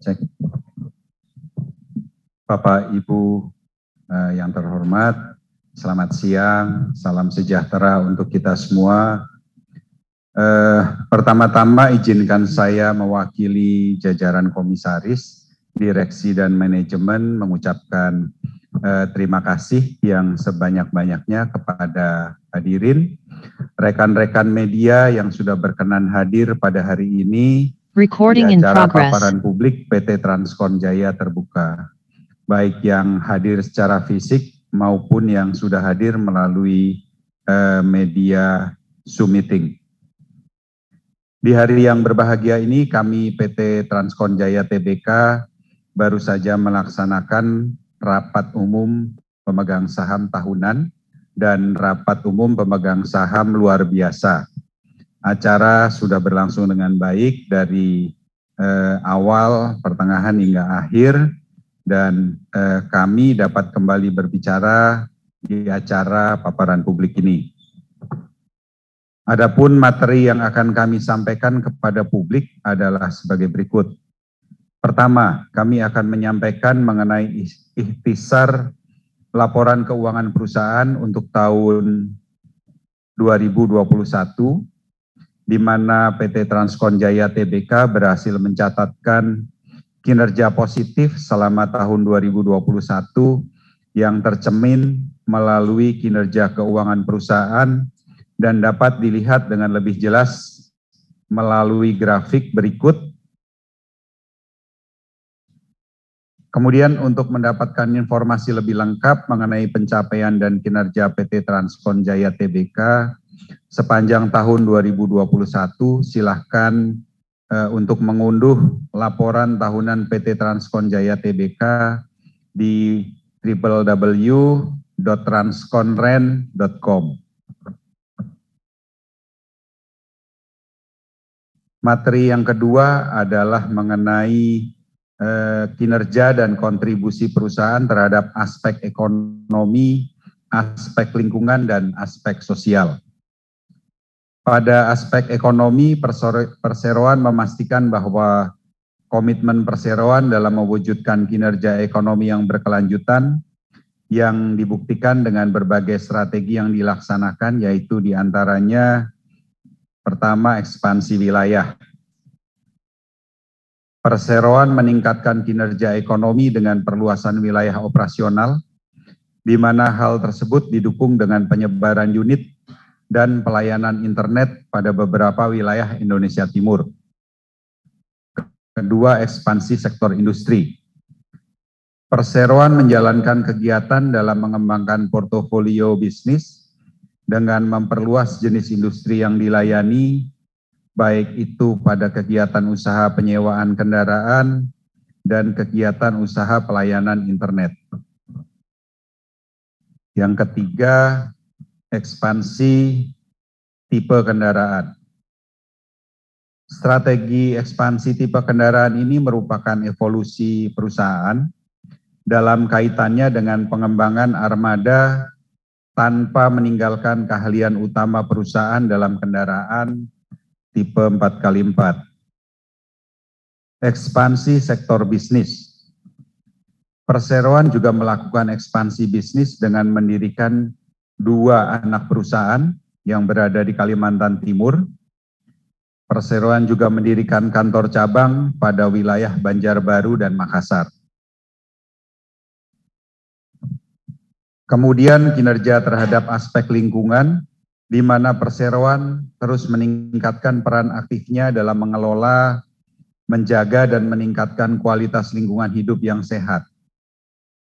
Cek. Bapak Ibu yang terhormat, selamat siang, salam sejahtera untuk kita semua. Pertama-tama izinkan saya mewakili jajaran komisaris, direksi dan manajemen mengucapkan terima kasih yang sebanyak-banyaknya kepada hadirin, rekan-rekan media yang sudah berkenan hadir pada hari ini di acara paparan publik PT Transkon Jaya Terbuka, baik yang hadir secara fisik maupun yang sudah hadir melalui media Zoom meeting. Di hari yang berbahagia ini kami PT Transkon Jaya Tbk baru saja melaksanakan rapat umum pemegang saham tahunan dan rapat umum pemegang saham luar biasa. Acara sudah berlangsung dengan baik dari awal, pertengahan hingga akhir, dan kami dapat kembali berbicara di acara paparan publik ini. Adapun materi yang akan kami sampaikan kepada publik adalah sebagai berikut. Pertama, kami akan menyampaikan mengenai ikhtisar laporan keuangan perusahaan untuk tahun 2021, di mana PT Transkon Jaya Tbk berhasil mencatatkan kinerja positif selama tahun 2021 yang tercermin melalui kinerja keuangan perusahaan dan dapat dilihat dengan lebih jelas melalui grafik berikut. Kemudian untuk mendapatkan informasi lebih lengkap mengenai pencapaian dan kinerja PT Transkon Jaya Tbk sepanjang tahun 2021, silahkan untuk mengunduh laporan tahunan PT Transkon Jaya Tbk di www.transkonren.com. Materi yang kedua adalah mengenai kinerja dan kontribusi perusahaan terhadap aspek ekonomi, aspek lingkungan, dan aspek sosial. Pada aspek ekonomi, perseroan memastikan bahwa komitmen perseroan dalam mewujudkan kinerja ekonomi yang berkelanjutan yang dibuktikan dengan berbagai strategi yang dilaksanakan, yaitu diantaranya pertama, ekspansi wilayah. Perseroan meningkatkan kinerja ekonomi dengan perluasan wilayah operasional, di mana hal tersebut didukung dengan penyebaran unit dan pelayanan internet pada beberapa wilayah Indonesia Timur. Kedua, ekspansi sektor industri. Perseroan menjalankan kegiatan dalam mengembangkan portofolio bisnis dengan memperluas jenis industri yang dilayani, baik itu pada kegiatan usaha penyewaan kendaraan dan kegiatan usaha pelayanan internet. Yang ketiga, ekspansi tipe kendaraan. Strategi ekspansi tipe kendaraan ini merupakan evolusi perusahaan dalam kaitannya dengan pengembangan armada tanpa meninggalkan keahlian utama perusahaan dalam kendaraan tipe 4x4. Ekspansi sektor bisnis. Perseroan juga melakukan ekspansi bisnis dengan mendirikan 2 anak perusahaan yang berada di Kalimantan Timur. Perseroan juga mendirikan kantor cabang pada wilayah Banjarbaru dan Makassar. Kemudian kinerja terhadap aspek lingkungan, di mana perseroan terus meningkatkan peran aktifnya dalam mengelola, menjaga, dan meningkatkan kualitas lingkungan hidup yang sehat.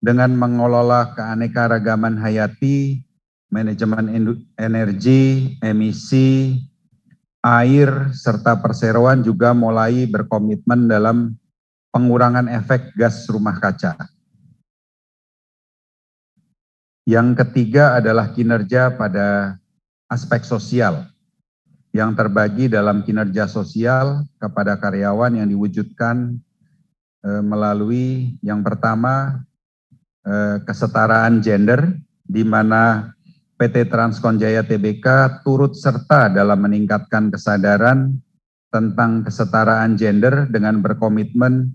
Dengan mengelola keanekaragaman hayati, manajemen energi, emisi, air, serta perseroan juga mulai berkomitmen dalam pengurangan efek gas rumah kaca. Yang ketiga adalah kinerja pada aspek sosial yang terbagi dalam kinerja sosial kepada karyawan yang diwujudkan melalui yang pertama kesetaraan gender, di mana PT Transkon Jaya Tbk turut serta dalam meningkatkan kesadaran tentang kesetaraan gender dengan berkomitmen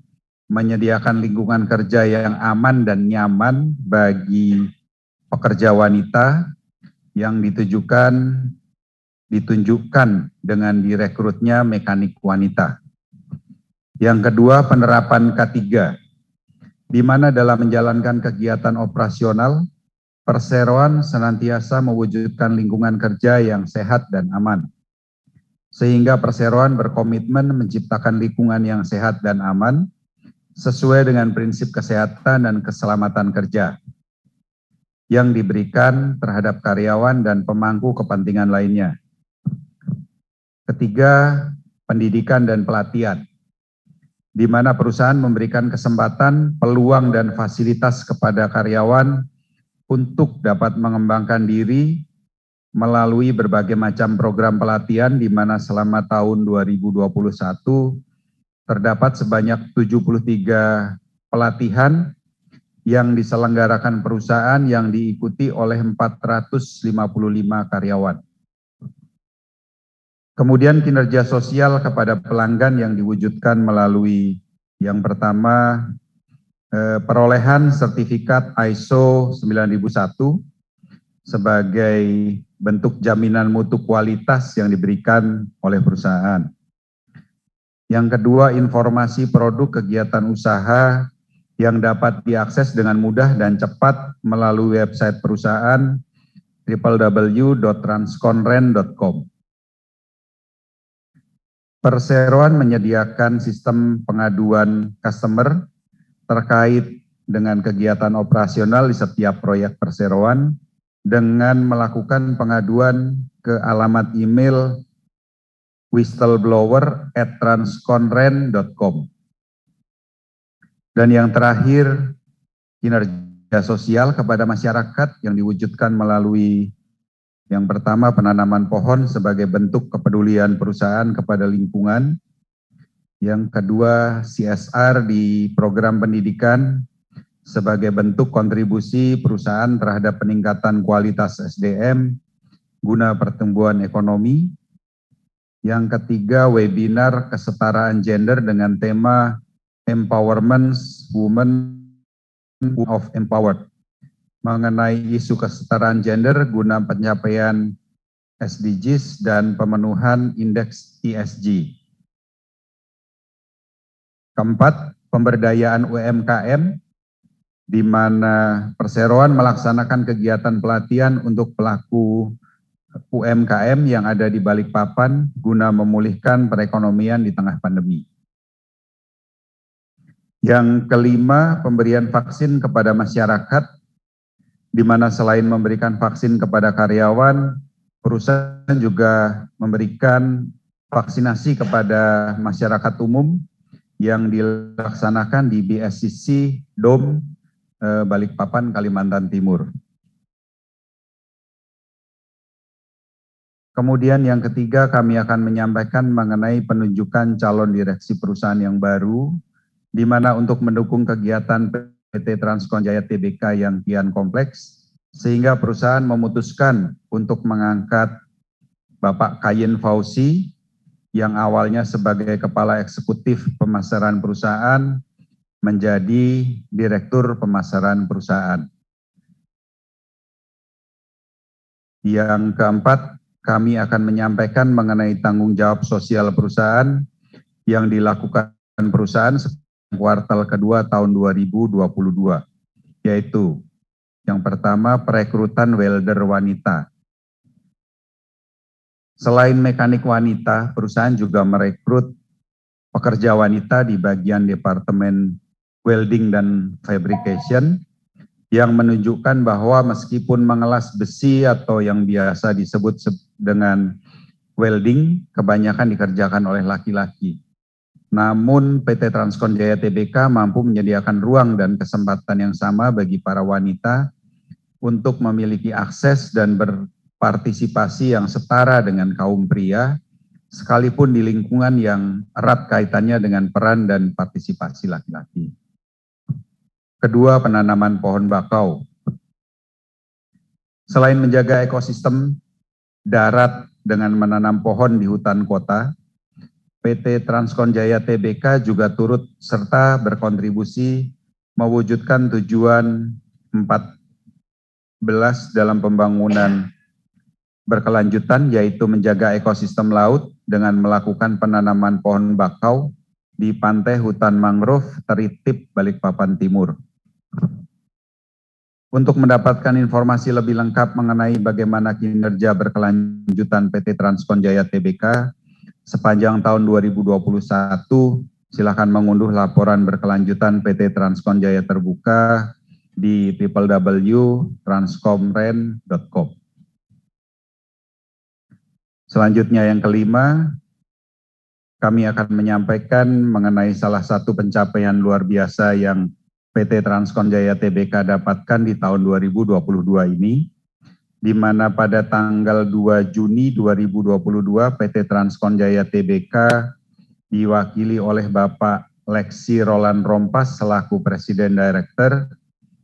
menyediakan lingkungan kerja yang aman dan nyaman bagi pekerja wanita yang ditunjukkan dengan direkrutnya mekanik wanita. Yang kedua, penerapan K3, di mana dalam menjalankan kegiatan operasional, perseroan senantiasa mewujudkan lingkungan kerja yang sehat dan aman. Sehingga perseroan berkomitmen menciptakan lingkungan yang sehat dan aman sesuai dengan prinsip kesehatan dan keselamatan kerja yang diberikan terhadap karyawan dan pemangku kepentingan lainnya. Ketiga, pendidikan dan pelatihan, di mana perusahaan memberikan kesempatan, peluang, dan fasilitas kepada karyawan untuk dapat mengembangkan diri melalui berbagai macam program pelatihan, di mana selama tahun 2021 terdapat sebanyak 73 pelatihan yang diselenggarakan perusahaan yang diikuti oleh 455 karyawan. Kemudian kinerja sosial kepada pelanggan yang diwujudkan melalui yang pertama, perolehan sertifikat ISO 9001 sebagai bentuk jaminan mutu kualitas yang diberikan oleh perusahaan. Yang kedua, informasi produk kegiatan usaha yang dapat diakses dengan mudah dan cepat melalui website perusahaan www.transkonren.com. Perseroan menyediakan sistem pengaduan customer terkait dengan kegiatan operasional di setiap proyek perseroan dengan melakukan pengaduan ke alamat email whistleblower@transkonren.com. Dan yang terakhir, kinerja sosial kepada masyarakat yang diwujudkan melalui yang pertama, penanaman pohon sebagai bentuk kepedulian perusahaan kepada lingkungan. Yang kedua, CSR di program pendidikan sebagai bentuk kontribusi perusahaan terhadap peningkatan kualitas SDM guna pertumbuhan ekonomi. Yang ketiga, webinar kesetaraan gender dengan tema Empowerment Women of Empowered, mengenai isu kesetaraan gender guna pencapaian SDGs dan pemenuhan indeks ESG. Keempat, pemberdayaan UMKM, di mana perseroan melaksanakan kegiatan pelatihan untuk pelaku UMKM yang ada di Balikpapan guna memulihkan perekonomian di tengah pandemi. Yang kelima, pemberian vaksin kepada masyarakat, di mana selain memberikan vaksin kepada karyawan, perusahaan juga memberikan vaksinasi kepada masyarakat umum yang dilaksanakan di BSCC Dome Balikpapan, Kalimantan Timur. Kemudian yang ketiga, kami akan menyampaikan mengenai penunjukan calon direksi perusahaan yang baru, di mana untuk mendukung kegiatan PT Transkon Jaya Tbk yang kian kompleks, sehingga perusahaan memutuskan untuk mengangkat Bapak Kayen Fauzi yang awalnya sebagai Kepala Eksekutif Pemasaran Perusahaan menjadi Direktur Pemasaran Perusahaan. Yang keempat, kami akan menyampaikan mengenai tanggung jawab sosial perusahaan yang dilakukan perusahaan kuartal kedua tahun 2022, yaitu yang pertama, perekrutan welder wanita. Selain mekanik wanita, perusahaan juga merekrut pekerja wanita di bagian Departemen Welding dan Fabrication yang menunjukkan bahwa meskipun mengelas besi atau yang biasa disebut dengan welding, kebanyakan dikerjakan oleh laki-laki. Namun PT Transkon Jaya Tbk mampu menyediakan ruang dan kesempatan yang sama bagi para wanita untuk memiliki akses dan berpartisipasi yang setara dengan kaum pria, sekalipun di lingkungan yang erat kaitannya dengan peran dan partisipasi laki-laki. Kedua, penanaman pohon bakau. Selain menjaga ekosistem darat dengan menanam pohon di hutan kota, PT Transkonjaya Tbk juga turut serta berkontribusi mewujudkan tujuan 14 dalam pembangunan berkelanjutan, yaitu menjaga ekosistem laut dengan melakukan penanaman pohon bakau di pantai hutan mangrove Teritip Balikpapan Timur. Untuk mendapatkan informasi lebih lengkap mengenai bagaimana kinerja berkelanjutan PT Transkonjaya Tbk sepanjang tahun 2021, silakan mengunduh laporan berkelanjutan PT Transkonjaya terbuka di www.transkomren.com. Selanjutnya yang kelima, kami akan menyampaikan mengenai salah satu pencapaian luar biasa yang PT Transkonjaya Tbk dapatkan di tahun 2022 ini, di mana pada tanggal 2 Juni 2022 PT Transkonjaya Tbk diwakili oleh Bapak Lexi Roland Rompas selaku Presiden Director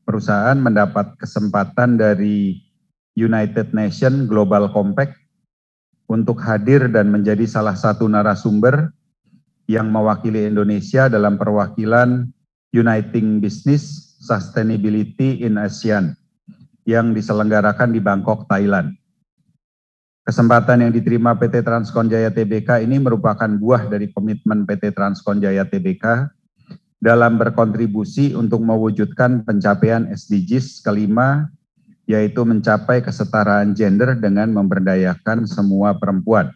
perusahaan mendapat kesempatan dari United Nations Global Compact untuk hadir dan menjadi salah satu narasumber yang mewakili Indonesia dalam perwakilan Uniting Business Sustainability in ASEAN yang diselenggarakan di Bangkok, Thailand. Kesempatan yang diterima PT Transkonjaya Tbk ini merupakan buah dari komitmen PT Transkonjaya Tbk dalam berkontribusi untuk mewujudkan pencapaian SDGs kelima, yaitu mencapai kesetaraan gender dengan memberdayakan semua perempuan,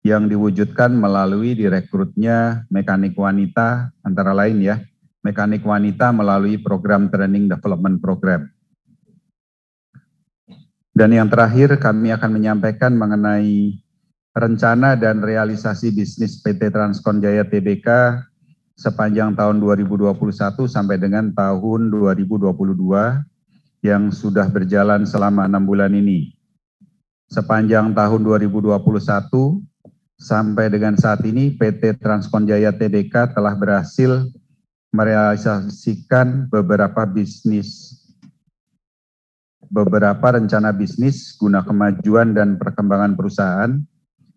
yang diwujudkan melalui direkrutnya mekanik wanita, antara lain ya, mekanik wanita melalui program Training Development Program. Dan yang terakhir, kami akan menyampaikan mengenai rencana dan realisasi bisnis PT Transkonjaya Tbk sepanjang tahun 2021 sampai dengan tahun 2022 yang sudah berjalan selama 6 bulan ini. Sepanjang tahun 2021 sampai dengan saat ini, PT Transkonjaya Tbk telah berhasil merealisasikan beberapa rencana bisnis guna kemajuan dan perkembangan perusahaan,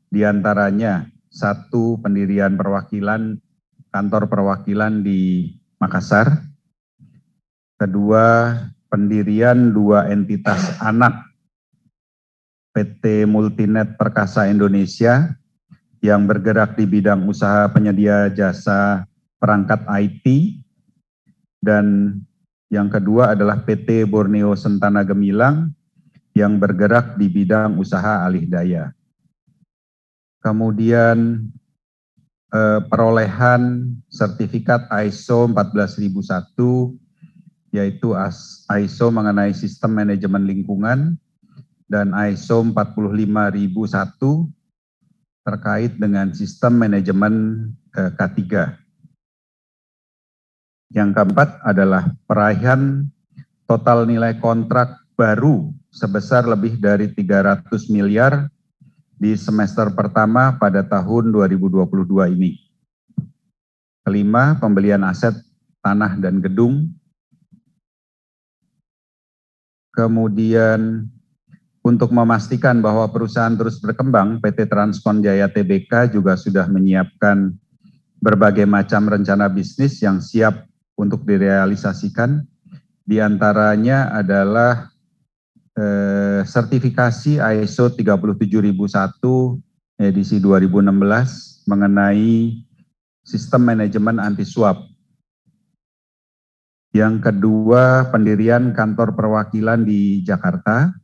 diantaranya 1. Pendirian kantor perwakilan di Makassar, 2. Pendirian 2 entitas anak PT Multinet Perkasa Indonesia yang bergerak di bidang usaha penyedia jasa perangkat IT, dan yang kedua adalah PT Borneo Sentana Gemilang yang bergerak di bidang usaha alih daya. Kemudian perolehan sertifikat ISO 14001, yaitu ISO mengenai sistem manajemen lingkungan dan ISO 45001 terkait dengan sistem manajemen K3. Yang keempat adalah peraihan total nilai kontrak baru sebesar lebih dari 300 miliar di semester pertama pada tahun 2022 ini. Kelima, pembelian aset tanah dan gedung. Kemudian untuk memastikan bahwa perusahaan terus berkembang, PT Transkonjaya Tbk juga sudah menyiapkan berbagai macam rencana bisnis yang siap untuk direalisasikan. Di antaranya adalah sertifikasi ISO 37001 edisi 2016 mengenai sistem manajemen anti suap. Yang kedua, pendirian kantor perwakilan di Jakarta.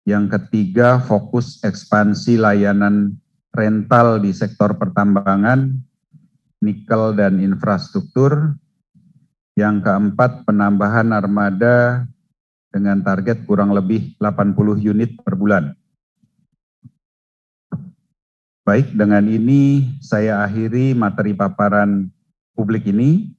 Yang ketiga, fokus ekspansi layanan rental di sektor pertambangan, nikel dan infrastruktur. Yang keempat, penambahan armada dengan target kurang lebih 80 unit per bulan. Baik, dengan ini saya akhiri materi paparan publik ini.